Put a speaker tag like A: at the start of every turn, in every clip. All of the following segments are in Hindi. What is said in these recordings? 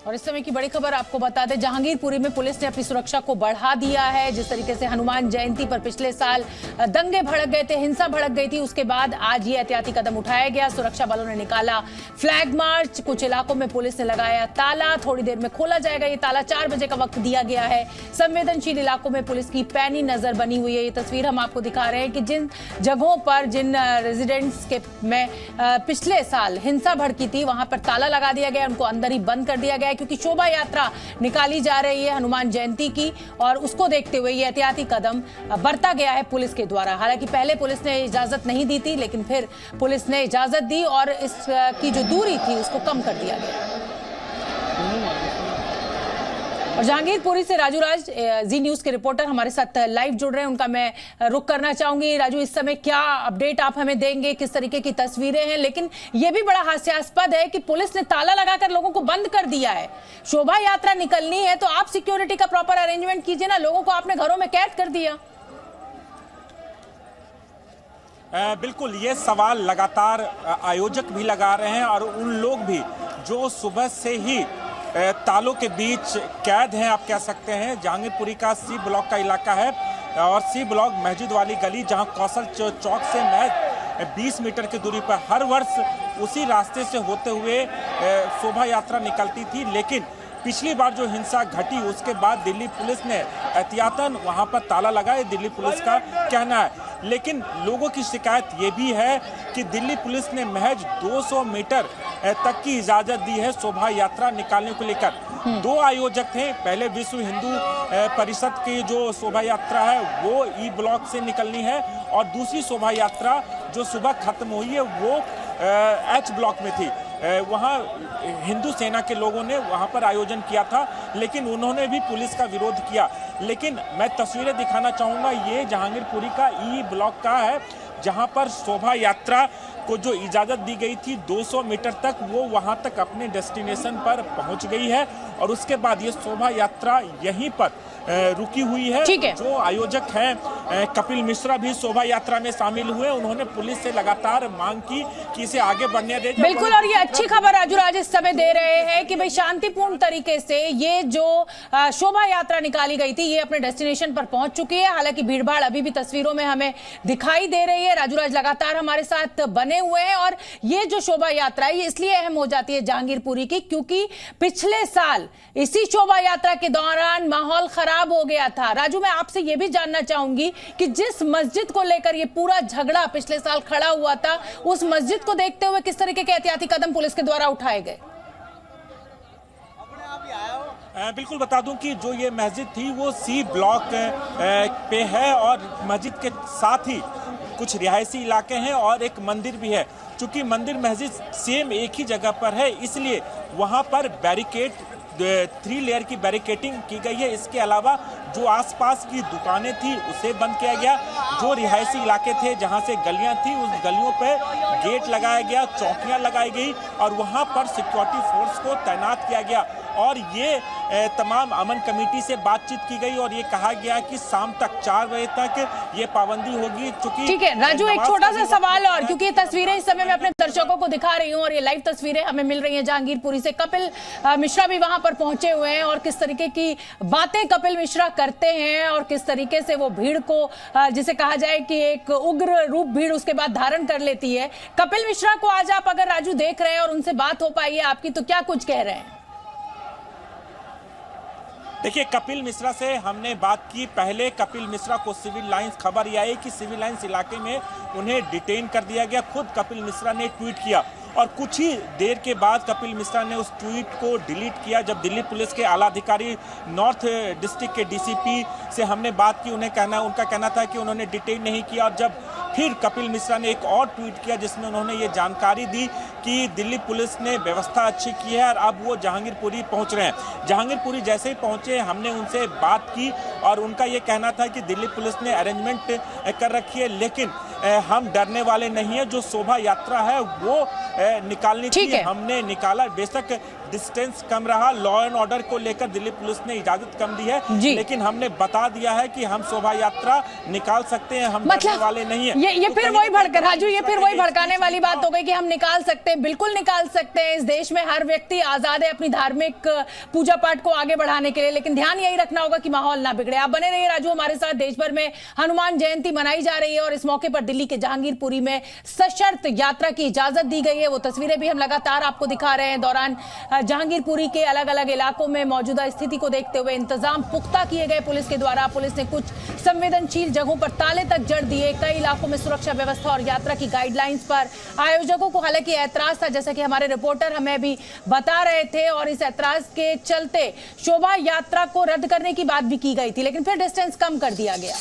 A: और इस समय की बड़ी खबर आपको बता दें, जहांगीरपुरी में पुलिस ने अपनी सुरक्षा को बढ़ा दिया है। जिस तरीके से हनुमान जयंती पर पिछले साल दंगे भड़क गए थे, हिंसा भड़क गई थी, उसके बाद आज ये एहतियाती कदम उठाया गया। सुरक्षा बलों ने निकाला फ्लैग मार्च, कुछ इलाकों में पुलिस ने लगाया ताला, थोड़ी देर में खोला जाएगा ये ताला। 4 बजे का वक्त दिया गया है। संवेदनशील इलाकों में पुलिस की पैनी नजर बनी हुई है। ये तस्वीर हम आपको दिखा रहे हैं कि जिन जगहों पर, जिन रेजिडेंट्स के में पिछले साल हिंसा भड़की थी, वहां पर ताला लगा दिया गया, उनको अंदर ही बंद कर दिया गया, क्योंकि शोभा यात्रा निकाली जा रही है हनुमान जयंती की, और उसको देखते हुए ये एहतियाती कदम बरता गया है पुलिस के द्वारा। हालांकि पहले पुलिस ने इजाजत नहीं दी थी, लेकिन फिर पुलिस ने इजाजत दी और इसकी जो दूरी थी उसको कम कर दिया गया। और जहांगीरपुरी से राजू राज, जी न्यूज के रिपोर्टर, हमारे साथ लाइव जुड़ रहे हैं। उनका मैं रुख करना चाहूंगी। राजू, इस समय क्या अपडेट आप हमें देंगे, किस तरीके की तस्वीरें हैं? लेकिन यह भी बड़ा हास्यास्पद है कि पुलिस ने ताला लगाकर लोगों को बंद कर दिया है। शोभा यात्रा निकलनी है तो आप सिक्योरिटी का प्रॉपर अरेंजमेंट कीजिए ना, लोगों को आपने घरों में कैद कर दिया।
B: बिल्कुल, ये सवाल लगातार आयोजक भी लगा रहे हैं और उन लोग भी जो सुबह से ही तालों के बीच कैद हैं, आप कह सकते हैं। जहांगीरपुरी का सी ब्लॉक का इलाका है और सी ब्लॉक मस्जिद वाली गली, जहां कौशल चौक से महज 20 मीटर की दूरी पर हर वर्ष उसी रास्ते से होते हुए शोभा यात्रा निकलती थी। लेकिन पिछली बार जो हिंसा घटी उसके बाद दिल्ली पुलिस ने एहतियातन वहां पर ताला लगाया, दिल्ली पुलिस का कहना है। लेकिन लोगों की शिकायत ये भी है कि दिल्ली पुलिस ने महज 200 मीटर तक की इजाजत दी है शोभा यात्रा निकालने को लेकर। 2 आयोजक थे, पहले विश्व हिंदू परिषद की जो शोभा यात्रा है वो ई ब्लॉक से निकलनी है, और दूसरी शोभा यात्रा जो सुबह खत्म हुई है वो एच ब्लॉक में थी। वहाँ हिंदू सेना के लोगों ने वहाँ पर आयोजन किया था, लेकिन उन्होंने भी पुलिस का विरोध किया। लेकिन मैं तस्वीरें दिखाना चाहूँगा, ये जहांगीरपुरी का ई ब्लॉक का है, जहाँ पर शोभा यात्रा को जो इजाज़त दी गई थी 200 मीटर तक, वो वहाँ तक अपने डेस्टिनेशन पर पहुँच गई है। और उसके बाद ये शोभा यात्रा यहीं पर रुकी हुई है। जो आयोजक हैं कपिल मिश्रा भी शोभा यात्रा में शामिल हुए। उन्होंने पुलिस से लगातार मांग की कि इसे आगे बढ़ने दे।
A: बिल्कुल, और ये अच्छी खबर राजू राज इस समय दे रहे हैं कि भाई शांतिपूर्ण तरीके से ये जो शोभा यात्रा निकाली गई थी ये अपने डेस्टिनेशन पर पहुंच चुकी है। हालांकि भीड़भाड़ अभी भी तस्वीरों में हमें दिखाई दे रही है। राजू राज लगातार हमारे साथ बने हुए हैं। और ये जो शोभा यात्रा है ये इसलिए अहम हो जाती है जहांगीरपुरी की, क्योंकि पिछले साल इसी शोभा यात्रा के दौरान माहौल खराब हो गया था। राजू, मैं आपसे यह भी जानना चाहूंगी कि जिस मस्जिद को लेकर ये पूरा झगड़ा पिछले साल खड़ा हुआ था, उस मस्जिद को देखते हुए किस तरीके के एहतियाती कदम पुलिस के द्वारा उठाए गए?
B: बिल्कुल बता दूं कि जो ये मस्जिद थी वो सी ब्लॉक पे है और मस्जिद के साथ ही कुछ रिहायशी इलाके हैं और एक मंदिर भी है। चूंकि मंदिर मस्जिद सेम एक ही जगह पर है, इसलिए वहां पर बैरिकेड 3 लेयर की बैरिकेटिंग की गई है। इसके अलावा जो आसपास की दुकानें थी उसे बंद किया गया। जो रिहायशी इलाके थे जहां से गलियां थी उस गलियों पे गेट लगाया गया, चौकियां लगाई गई और वहां पर सिक्योरिटी फोर्स को तैनात किया गया। और ये तमाम अमन कमेटी से बातचीत की गई और ये कहा गया कि शाम तक 4 बजे तक ये पाबंदी होगी। चूंकि
A: ठीक है राजू, एक छोटा सा सवाल और, क्योंकि ये तस्वीरें इस समय मैं अपने दर्शकों को दिखा रही हूँ और ये लाइव तस्वीरें हमें मिल रही हैं जहांगीरपुरी से। कपिल मिश्रा भी वहां पर पहुंचे हुए हैं और किस तरीके की बातें कपिल मिश्रा करते हैं और किस तरीके से वो भीड़ को, जिसे कहा जाए कि एक उग्र रूप भीड़ उसके बाद धारण कर लेती है। कपिल मिश्रा को आज आप अगर राजू देख रहे हैं और उनसे बात हो पाई है आपकी, तो क्या कुछ कह रहे हैं?
B: देखिए, कपिल मिश्रा से हमने बात की। पहले कपिल मिश्रा को सिविल लाइंस खबर यह आई कि सिविल लाइंस इलाके में उन्हें डिटेन कर दिया गया। खुद कपिल मिश्रा ने ट्वीट किया और कुछ ही देर के बाद कपिल मिश्रा ने उस ट्वीट को डिलीट किया। जब दिल्ली पुलिस के आला अधिकारी नॉर्थ डिस्ट्रिक्ट के डीसीपी से हमने बात की, उनका कहना था कि उन्होंने डिटेन नहीं किया। और जब फिर कपिल मिश्रा ने एक और ट्वीट किया जिसमें उन्होंने ये जानकारी दी कि दिल्ली पुलिस ने व्यवस्था अच्छी की है और अब वो जहांगीरपुरी पहुंच रहे हैं। जहांगीरपुरी जैसे ही पहुंचे हमने उनसे बात की और उनका ये कहना था कि दिल्ली पुलिस ने अरेंजमेंट कर रखी है, लेकिन हम डरने वाले नहीं है। जो शोभा यात्रा है वो निकालनी
A: ठीक
B: थी,
A: है।
B: हमने निकाला। बेशक डिस्टेंस कम रहा, लॉ एंड ऑर्डर को लेकर दिल्ली पुलिस ने इजाजत कम दी है,
A: जी।
B: लेकिन हमने बता दिया है कि हम शोभा यात्रा निकाल सकते हैं, हम डरने वाले नहीं है।
A: ये
B: तो
A: फिर
B: कहीं
A: वही
B: ना
A: भड़क
B: कहीं
A: राजू, ये फिर वही
B: इस
A: भड़काने
B: चीज़
A: वाली
B: का-
A: बात हो गई कि हम निकाल सकते हैं। बिल्कुल निकाल सकते हैं, इस देश में हर व्यक्ति आजाद है अपनी धार्मिक पूजा पाठ को आगे बढ़ाने के लिए, लेकिन ध्यान यही रखना होगा कि माहौल ना बिगड़े। आप बने रहिए राजू हमारे साथ। देश भर में हनुमान जयंती मनाई जा रही है और इस मौके पर दिल्ली के जहांगीरपुरी में सशर्त यात्रा की इजाजत दी गई है। वो तस्वीरें भी हम लगातार आपको दिखा रहे हैं। दौरान जहांगीरपुरी के अलग अलग इलाकों में मौजूदा स्थिति को देखते हुए इंतजाम पुख्ता किए गए पुलिस के द्वारा। पुलिस ने कुछ संवेदनशील जगहों पर ताले तक जड़ दिए। कई इलाकों में सुरक्षा व्यवस्था और यात्रा की गाइडलाइंस पर आयोजकों को हालांकि ऐतराज था, जैसा कि हमारे रिपोर्टर हमें अभी बता रहे थे, और इस ऐतराज के चलते शोभा यात्रा को रद्द करने की बात भी की गई थी, लेकिन फिर डिस्टेंस कम कर दिया गया।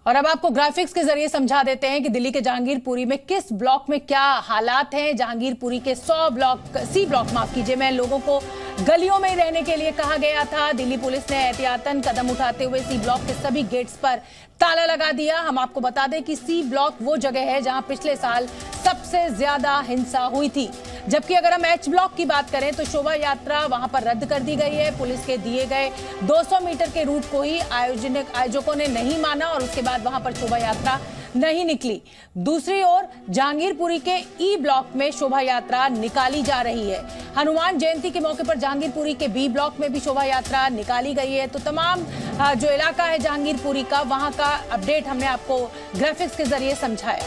A: और अब आपको ग्राफिक्स के जरिए समझा देते हैं कि दिल्ली के जहांगीरपुरी में किस ब्लॉक में क्या हालात हैं। जहांगीरपुरी के 100 ब्लॉक, सी ब्लॉक माफ कीजिए, में लोगों को गलियों में रहने के लिए कहा गया था। दिल्ली पुलिस ने एहतियातन कदम उठाते हुए सी ब्लॉक के सभी गेट्स पर ताला लगा दिया। हम आपको बता दें कि सी ब्लॉक वो जगह है जहां पिछले साल सबसे ज्यादा हिंसा हुई थी, जबकि अगर हम एच ब्लॉक की बात करें तो शोभा यात्रा वहां पर रद्द कर दी गई है। पुलिस के दिए गए 200 मीटर के रूट को ही आयोजकों ने नहीं माना और उसके बाद वहां पर शोभा यात्रा नहीं निकली। दूसरी ओर जहांगीरपुरी के ई ब्लॉक में शोभा यात्रा निकाली जा रही है। हनुमान जयंती के मौके पर जहांगीरपुरी के बी ब्लॉक में भी शोभा यात्रा निकाली गई है। तो तमाम जो इलाका है जहांगीरपुरी का, वहां का अपडेट हमने आपको ग्राफिक्स के जरिए समझाया।